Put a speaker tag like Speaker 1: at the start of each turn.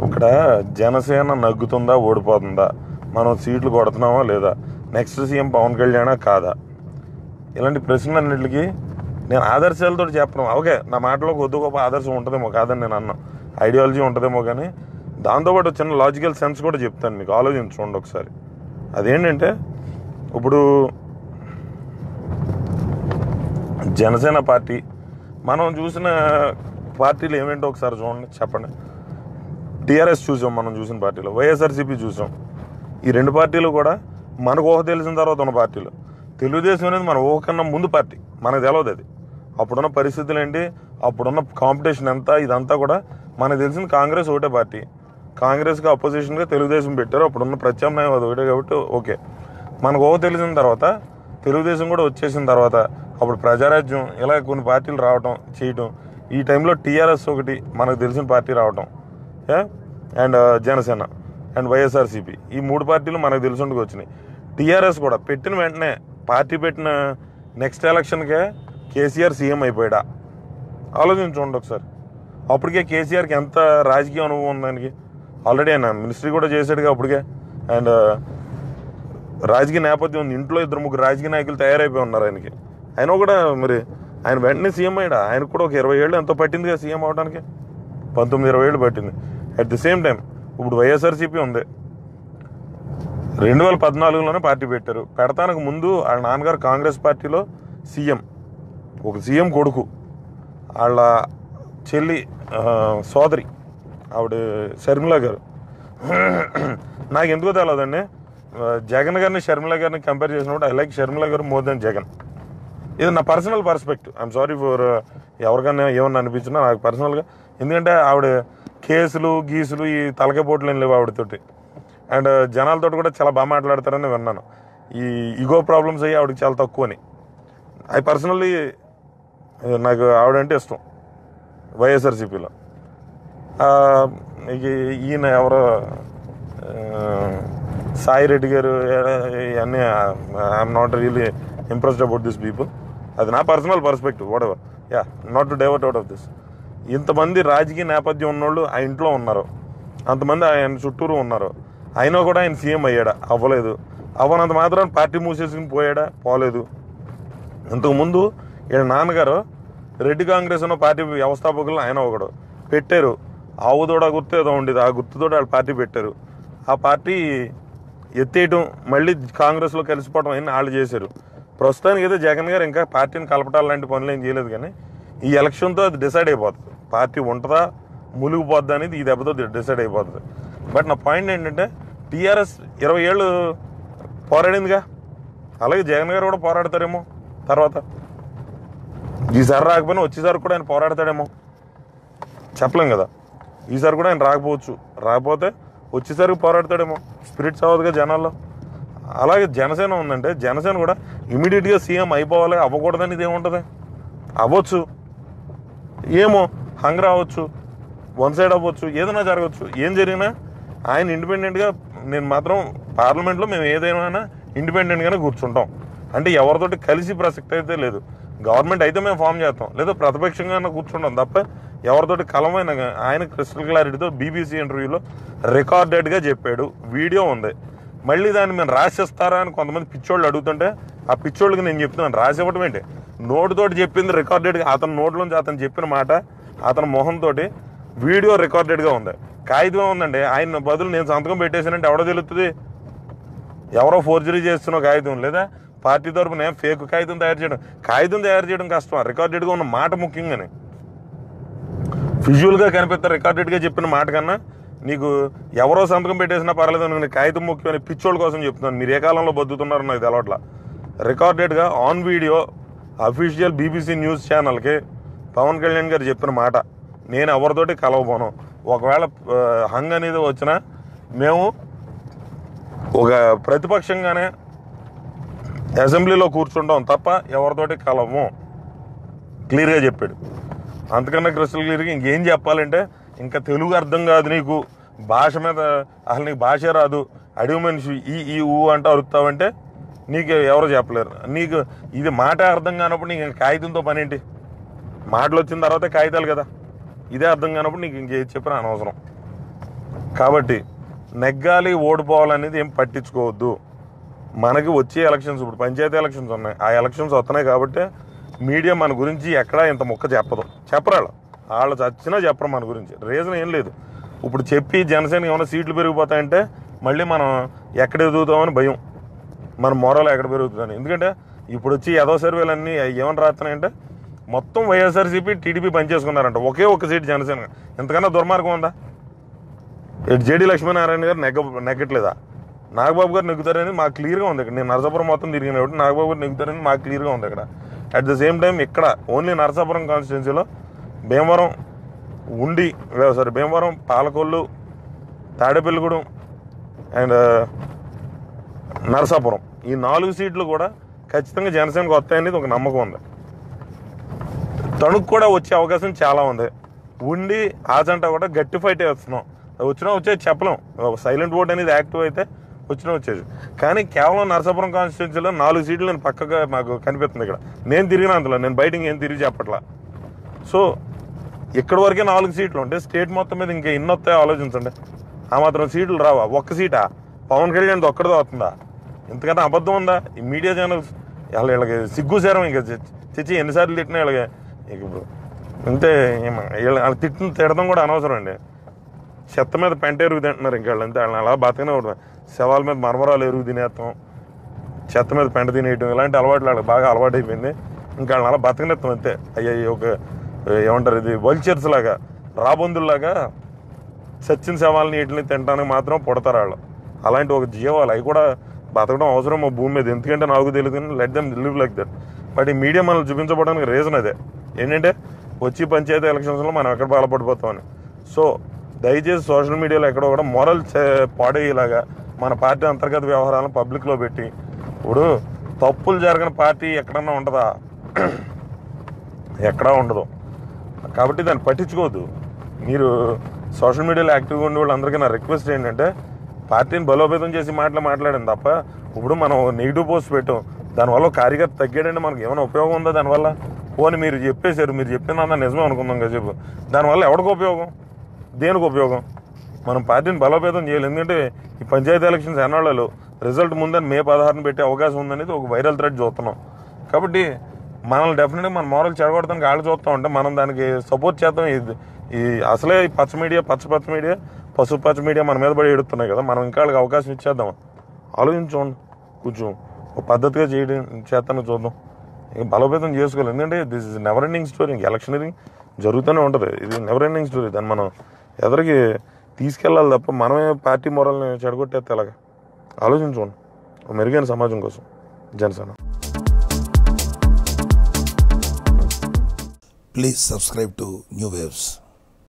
Speaker 1: ఇక్కడ జనసేన నగ్గుతుందా ఓడిపోతుందా, మనం సీట్లు కొడుతున్నామా లేదా, నెక్స్ట్ సీఎం పవన్ కళ్యాణా కాదా, ఇలాంటి ప్రశ్నలన్నింటికి నేను ఆదర్శాలతో చెప్పడం. ఓకే, నా మాటలో కొద్ది గొప్ప ఆదర్శం ఉంటుందేమో, కాదని నేను అన్నా, ఐడియాలజీ ఉంటుందేమో, కానీ దాంతోపాటు చిన్న లాజికల్ సెన్స్ కూడా చెప్తాను మీకు, ఆలోచించుకోండి ఒకసారి. అదేంటంటే ఇప్పుడు జనసేన పార్టీ మనం చూసిన పార్టీలు ఏమేంటో ఒకసారి చూడండి, చెప్పండి. టీఆర్ఎస్ చూసాం, మనం చూసిన పార్టీలో వైఎస్ఆర్సీపీ చూసాం. ఈ రెండు పార్టీలు కూడా మనకు ఊహ తెలిసిన తర్వాత ఉన్న పార్టీలు. తెలుగుదేశం అనేది మన ఊహ కన్నా ముందు పార్టీ, మనకు తెలియదు అది. అప్పుడున్న పరిస్థితులు ఏంటి, అప్పుడున్న కాంపిటీషన్ ఎంత, ఇదంతా కూడా మనకు తెలిసింది. కాంగ్రెస్ ఒకటే పార్టీ, కాంగ్రెస్కి అపోజిషన్గా తెలుగుదేశం పెట్టారు, అప్పుడున్న ప్రత్యామ్నాయం అది ఒకటే కాబట్టి ఓకే. మనకు ఊహ తెలిసిన తర్వాత తెలుగుదేశం కూడా వచ్చేసిన తర్వాత అప్పుడు ప్రజారాజ్యం ఇలా కొన్ని పార్టీలు రావటం చేయటం, ఈ టైంలో టీఆర్ఎస్ ఒకటి మనకు తెలిసిన పార్టీ రావటం, అండ్ జనసేన అండ్ వైఎస్ఆర్సీపీ, ఈ మూడు పార్టీలు మనకు తెలిసి వచ్చినాయి. టీఆర్ఎస్ కూడా పెట్టిన వెంటనే, పార్టీ పెట్టిన నెక్స్ట్ ఎలక్షన్కే కేసీఆర్ సీఎం అయిపోయాడా, ఆలోచించుకోండి ఒకసారి. అప్పటికే కేసీఆర్కి ఎంత రాజకీయ అనుభవం ఉంది దానికి, ఆల్రెడీ ఆయన మినిస్ట్రీ కూడా చేశాడుగా అప్పటికే, అండ్ రాజకీయ నేపథ్యం ఉంది. ఇంట్లో 2-3 రాజకీయ నాయకులు తయారైపోయి ఉన్నారు ఆయనకి. ఆయన కూడా మరి ఆయన వెంటనే సీఎం అయ్యాడా, ఆయనకు కూడా ఒక 20 ఏళ్ళు ఎంతో పట్టిందిగా సీఎం అవడానికి, 19-20 ఏళ్ళు పట్టింది. అట్ ది సేమ్ టైం ఇప్పుడు వైఎస్ఆర్సీపీ ఉంది, 2014లోనే పార్టీ పెట్టారు. పెడతానికి ముందు వాళ్ళ నాన్నగారు కాంగ్రెస్ పార్టీలో సీఎం, ఒక సీఎం కొడుకు, వాళ్ళ చెల్లి సోదరి ఆవిడ షర్మిల గారు. నాకు ఎందుకో తెలియదండి, జగన్ గారిని షర్మిల గారిని కంపేర్ చేసినప్పుడు ఐ లైక్ షర్మిల గారు మోర్ దెన్ జగన్. ఇది నా personal perspective. I'm sorry for ఎవరికైనా ఏమన్నా అనిపించినా నాకు పర్సనల్గా. ఎందుకంటే ఆవిడ కేసులు గీసులు ఈ తలకాయ పోట్లు ఏం లేవు ఆవిడతోటి, అండ్ జనాలతో కూడా చాలా బాగా మాట్లాడతారని విన్నాను. ఈ ఈగో ప్రాబ్లమ్స్ అయ్యి ఆవిడకి చాలా తక్కువ అని. అది పర్సనల్లీ నాకు ఆవిడంటే ఇష్టం వైఎస్ఆర్సీపీలో. ఈయన ఎవరో సాయి రెడ్డి గారు, ఇవన్నీ I'm not really impressed about this people. అది నా personal perspective, what ever. Not to divert out of this. ఇంతమంది రాజకీయ నేపథ్యం ఉన్నోళ్ళు ఆ ఇంట్లో ఉన్నారు, అంతమంది ఆయన చుట్టూరు ఉన్నారు, అయినా కూడా ఆయన సీఎం అయ్యాడా, అవ్వలేదు. అవ్వనంత మాత్రం పార్టీ మూసేసుకుని పోయాడా, పోలేదు. ఇంతకుముందు ఈయన నాన్నగారు రెడ్డి కాంగ్రెస్ అన్న పార్టీ వ్యవస్థాపకులు ఆయన ఒకడు పెట్టారు. ఆవుదోడ గుర్తు ఏదో ఉండేది, ఆ గుర్తుతో వాళ్ళు పార్టీ పెట్టారు. ఆ పార్టీ ఎత్తేయటం, మళ్ళీ కాంగ్రెస్లో కలిసిపోవడం అన్నీ వాళ్ళు చేశారు. ప్రస్తుతానికి అయితే జగన్ గారు ఇంకా పార్టీని కలపటాలు లాంటి పనులు ఏం చేయలేదు, కానీ ఈ ఎలక్షన్తో అది డిసైడ్ అయిపోతుంది. పార్టీ ఉంటుందా మునిగిపోద్దా అనేది ఈ దెబ్బతో డిసైడ్ అయిపోతుంది. బట్ నా పాయింట్ ఏంటంటే టీఆర్ఎస్ 20 ఏళ్ళు పోరాడిందిగా, అలాగే జగన్ గారు కూడా పోరాడతారేమో. తర్వాత ఈసారి రాకపోయినా వచ్చేసారి కూడా ఆయన పోరాడతాడేమో, చెప్పలేం కదా. ఈసారి కూడా ఆయన రాకపోవచ్చు, రాకపోతే వచ్చేసరికి పోరాడతాడేమో. స్పిరిట్స్ అవ్వదుగా జనాల్లో. అలాగే జనసేన ఉందంటే జనసేన కూడా ఇమీడియట్గా సీఎం అయిపోవాలి, అవ్వకూడదని ఇది ఏముంటుంది, అవ్వచ్చు, ఏమో హంగర్ అవ్వచ్చు, వన్ సైడ్ అవ్వచ్చు, ఏదైనా జరగవచ్చు. ఏం జరిగినా ఆయన ఇండిపెండెంట్గా, నేను మాత్రం పార్లమెంట్లో మేము ఏదైనా ఇండిపెండెంట్గానే కూర్చుంటాం. అంటే ఎవరితోటి కలిసి ప్రసక్తి అయితే లేదు. గవర్నమెంట్ అయితే మేము ఫామ్ చేస్తాం, లేదా ప్రతిపక్షంగా కూర్చుంటాం తప్ప ఎవరితోటి కలమైన. ఆయన క్రిస్టల్ క్లారిటీతో బీబీసీ ఇంటర్వ్యూలో రికార్డెడ్గా చెప్పాడు, వీడియో ఉంది. మళ్ళీ దాన్ని మేము రాసిస్తారా అని కొంతమంది పిచ్చోళ్ళు అడుగుతుంటే, ఆ పిచ్చోళ్ళకి నేను చెప్తున్నాను, రాసివ్వటం ఏంటి, నోటుతోటి చెప్పింది రికార్డెడ్గా, అతని నోట్లోంచి అతను చెప్పిన మాట అతని మొహంతో వీడియో రికార్డెడ్గా ఉంది. కాగితం ఉందండి, ఆయన బదులు నేను సంతకం పెట్టేసానంటే ఎవడో తెలుస్తుంది, ఎవరో ఫోర్జరీ చేస్తున్న కాగితం, లేదా పార్టీ తరపున ఫేక్ కాగితం తయారు చేయడం కష్టం. రికార్డెడ్గా ఉన్న మాట ముఖ్యంగానే, విజువల్గా కనిపిస్తారు. రికార్డెడ్గా చెప్పిన మాట కన్నా నీకు ఎవరో సంతకం పెట్టేసినా పర్లేదు, నేను కాగితం ముఖ్యమని పిచ్చోళ్ళ కోసం చెప్తున్నాను. మీరు ఏ కాలంలో బతుకుతున్నారో నాకు తెలవట్లా. రికార్డెడ్గా on video official BBC news ఛానల్కి పవన్ కళ్యాణ్ గారు చెప్పిన మాట, నేను ఎవరితోటి కలవబోను. ఒకవేళ హంగ్ అనేది వచ్చినా మేము ఒక ప్రతిపక్షంగానే అసెంబ్లీలో కూర్చుంటాం తప్ప ఎవరితోటి కలవము, క్లియర్గా చెప్పాడు. అంతకన్నా క్రిస్టల్ క్లియర్గా ఇంకేం చెప్పాలంటే, ఇంకా తెలుగు అర్థం కాదు నీకు, భాష మీద అసలు నీకు భాష రాదు, అడవి మనిషి ఈ ఊ అంటే అరుస్తావంటే నీకు ఎవరు చెప్పలేరు. నీకు ఇది మాట అర్థం కానప్పుడు నీకు ఇంకా కాగితంతో పని ఏంటి, మాటలు వచ్చిన తర్వాతే కాగితాలు కదా. ఇదే అర్థం కానప్పుడు నీకు ఇంకేది చెప్పినా అనవసరం. కాబట్టి నెగ్గాలి ఓడిపోవాలనేది ఏం పట్టించుకోవద్దు. మనకి వచ్చే ఎలక్షన్స్, ఇప్పుడు పంచాయతీ ఎలక్షన్స్ ఉన్నాయి, ఆ ఎలక్షన్స్ వస్తున్నాయి కాబట్టి మీడియా మన గురించి ఎక్కడా ఇంత ముక్క చెప్పరు. వాళ్ళు చచ్చినా చెప్పరు మన గురించి. రీజన్ ఏం లేదు. ఇప్పుడు చెప్పి జనసేనకి ఏమైనా సీట్లు పెరిగిపోతాయంటే మళ్ళీ మనం ఎక్కడ ఎదుగుతామని భయం, మన మొరలు ఎక్కడ పెరుగుతుందని. ఎందుకంటే ఇప్పుడు వచ్చి ఏదో సర్వేలు అన్నీ ఏమని రాస్తున్నాయంటే మొత్తం వైఎస్ఆర్సీపీ టీడీపీ పనిచేసుకున్నారంట, ఒకే ఒక్క సీట్ జనసేన. ఎంతకన్నా దుర్మార్గం ఉందా? జేడీ లక్ష్మీనారాయణ గారు నెగ్గట్లేదా? నాగబాబు గారు నెగ్గుతారని మాకు క్లియర్గా ఉంది. ఇక్కడ నేను నరసాపురం మొత్తం తిరిగిన కాబట్టి నాగబాబు గారు నెగ్గుతారని మాకు క్లియర్గా ఉంది. ఇక్కడ అట్ ద సేమ్ టైం ఇక్కడ ఓన్లీ నరసాపురం కాన్స్టిట్యున్సీలో భీమవరం, పాలకొల్లు, తాడేపల్లిగూడెం అండ్ నరసాపురం, ఈ 4 సీట్లు కూడా ఖచ్చితంగా జనసేనకు వస్తాయనేది ఒక నమ్మకం ఉంది. తణుకు కూడా వచ్చే అవకాశం చాలా ఉంది. ఉండి ఆజంటా కూడా గట్టి ఫైట్ వేస్తున్నాం. వచ్చేది చెప్పలేం. సైలెంట్ ఓట్ అనేది యాక్టివ్ అయితే వచ్చేది. కానీ కేవలం నరసాపురం కాన్స్టిట్యున్సీలో 4 సీట్లు నేను పక్కగా మాకు కనిపిస్తుంది. ఇక్కడ నేను తిరిగిన అంతలో, నేను బయటకి ఏం తిరిగి చెప్పట్లా. సో ఇక్కడ వరకే 4 సీట్లు ఉంటే స్టేట్ మొత్తం మీద ఇంకా ఎన్ని వస్తాయో ఆలోచించండి. ఆ మాత్రం సీట్లు రావా? ఒక్క సీటా? పవన్ కళ్యాణ్ ఒక్కడితో వస్తుందా? ఇంతకన్నా అబద్ధం ఉందా? ఈ మీడియా ఛానల్స్ వీళ్ళకి సిగ్గుసేరం. ఇంకా తెచ్చి ఎన్నిసార్లు తిట్టినా వీళ్ళకి ఇప్పుడు అంతే. వాళ్ళు తిడతాం కూడా అనవసరం అండి. చెత్త మీద పెంట ఎరుగు తింటున్నారు ఇంకా వాళ్ళు. అంతే. వాళ్ళని అలా బతకనే ఉంటుంది. శవాల మీద మరమరాలు ఎరుగు తినేస్తాం, చెత్త మీద పెంట తినేయటం, ఇలాంటి అలవాట్లు వాళ్ళకి బాగా అలవాటు అయిపోయింది. ఇంకా వాళ్ళని అలా బతకనేస్తాం అంతే. ఒక ఏమంటారు, ఇది వల్చర్స్ లాగా, రాబందుల్లాగా సచ్చిన శవాలని వీటిని తినడానికి మాత్రం పుడతారు వాళ్ళు. అలాంటి ఒక జీవాలు అవి కూడా బతకడం అవసరం మా భూమి మీద. ఎందుకంటే నాకు తెలియదు, let them live like that. But ఈ మీడియా మనల్ని చూపించబడడానికి రీజన్ అదే. ఏంటంటే వచ్చి పంచాయతీ ఎలక్షన్స్లో మనం ఎక్కడ బాధపడిపోతామని. సో దయచేసి సోషల్ మీడియాలో ఎక్కడో కూడా మొరల్ పాడేలాగా మన పార్టీ అంతర్గత వ్యవహారాలను పబ్లిక్లో పెట్టి, ఇప్పుడు తప్పులు జరగని పార్టీ ఎక్కడన్నా ఉంటుందా? ఎక్కడా ఉండదు. కాబట్టి దాన్ని పట్టించుకోవద్దు. మీరు సోషల్ మీడియాలో యాక్టివ్గా ఉండే వాళ్ళందరికీ నా రిక్వెస్ట్ ఏంటంటే పార్టీని బలోపేతం చేసి మాట్లాడండి తప్ప, ఇప్పుడు మనం నెగిటివ్ పోస్ట్ పెట్టాం, దానివల్ల కార్యకర్త తగ్గాడంటే మనకి ఏమైనా ఉపయోగం ఉందా దానివల్ల? పోనీ మీరు చెప్పేశారు, మీరు చెప్పిందన్నా నిజమే అనుకుందాం కదా చెప్పు, దానివల్ల ఎవరికి ఉపయోగం? దేనికి ఉపయోగం? మనం పార్టీని బలోపేతం చేయాలి. ఎందుకంటే ఈ పంచాయతీ ఎలక్షన్స్ ఎన్నాళ్ళు రిజల్ట్ ముందని May 16 పెట్టే అవకాశం ఉందనేది ఒక వైరల్ థ్రెడ్ చూస్తున్నాం. కాబట్టి మనల్ని డెఫినెట్గా మన మోరల్ చెడగొడతానికి వాళ్ళు చూస్తూ ఉంటే మనం దానికి సపోర్ట్ చేద్దాం. ఈ అసలే పచ్చ మీడియా పచ్చ మీడియా మన మీద పడి ఎడుతున్నాయి కదా, మనం ఇంకా వాళ్ళకి అవకాశం ఇచ్చేద్దాం. ఆలోచించండి, కొంచెం ఒక పద్ధతిగా చేస్తాను చూద్దాం. ఇంకా బలోపేతం చేసుకోవాలి. ఎందుకంటే this is never ending story. ఇంక ఎలక్షనరింగ్ జరుగుతూనే ఉంటుంది. ఇది నెవర్ ఎండింగ్ స్టోరీ. దాన్ని మనం ఎదరికి తీసుకెళ్ళాలి తప్ప మనమే పార్టీ మొరల్ని చెడగొట్టేస్తే ఎలాగా? ఆలోచించుకోండి. మెరుగైన సమాజం కోసం Janasena.
Speaker 2: Please subscribe to New Waves.